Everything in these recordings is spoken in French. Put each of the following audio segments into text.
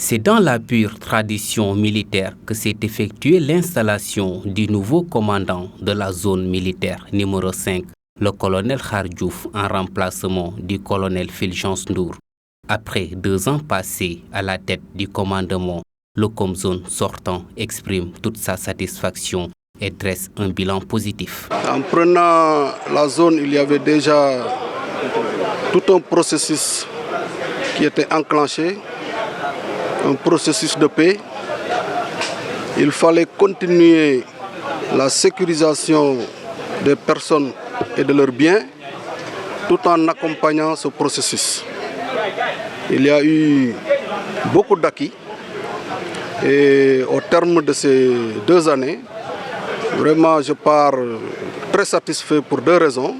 C'est dans la pure tradition militaire que s'est effectuée l'installation du nouveau commandant de la zone militaire numéro 5, le colonel Khardiouf, en remplacement du colonel Fulgence Ndour. Après 2 ans passés à la tête du commandement, le Comzone sortant exprime toute sa satisfaction et dresse un bilan positif. En prenant la zone, il y avait déjà tout un processus qui était enclenché, un processus de paix. Il fallait continuer la sécurisation des personnes et de leurs biens tout en accompagnant ce processus. Il y a eu beaucoup d'acquis et au terme de ces 2 années, vraiment je pars très satisfait pour 2 raisons.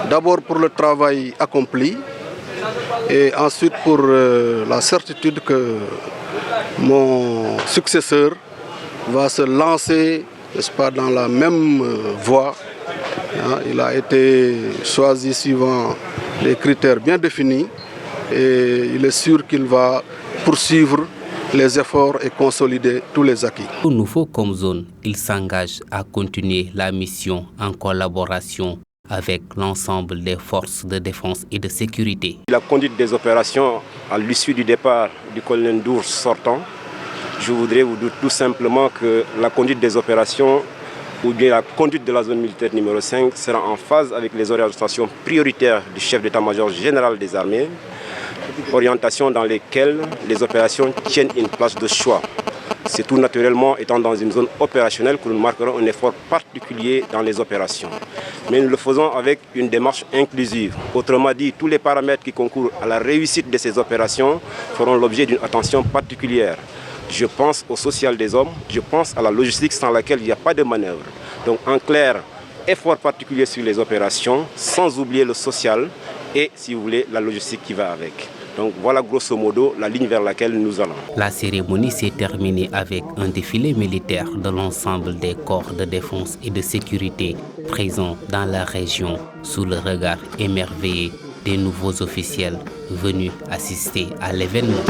D'abord pour le travail accompli et ensuite pour la certitude que mon successeur va se lancer, n'est-ce pas, dans la même voie. Il a été choisi suivant des critères bien définis et il est sûr qu'il va poursuivre les efforts et consolider tous les acquis. Au nouveau Comzone, il s'engage à continuer la mission en collaboration avec l'ensemble des forces de défense et de sécurité. La conduite des opérations à l'issue du départ du colonel Ndour sortant, je voudrais vous dire tout simplement que la conduite des opérations ou bien la conduite de la zone militaire numéro 5 sera en phase avec les orientations prioritaires du chef d'état-major général des armées, orientations dans lesquelles les opérations tiennent une place de choix. C'est tout naturellement étant dans une zone opérationnelle que nous marquerons un effort particulier dans les opérations. Mais nous le faisons avec une démarche inclusive. Autrement dit, tous les paramètres qui concourent à la réussite de ces opérations feront l'objet d'une attention particulière. Je pense au social des hommes, je pense à la logistique sans laquelle il n'y a pas de manœuvre. Donc en clair, effort particulier sur les opérations, sans oublier le social et, si vous voulez, la logistique qui va avec. Donc voilà grosso modo la ligne vers laquelle nous allons. La cérémonie s'est terminée avec un défilé militaire de l'ensemble des corps de défense et de sécurité présents dans la région sous le regard émerveillé des nouveaux officiels venus assister à l'événement.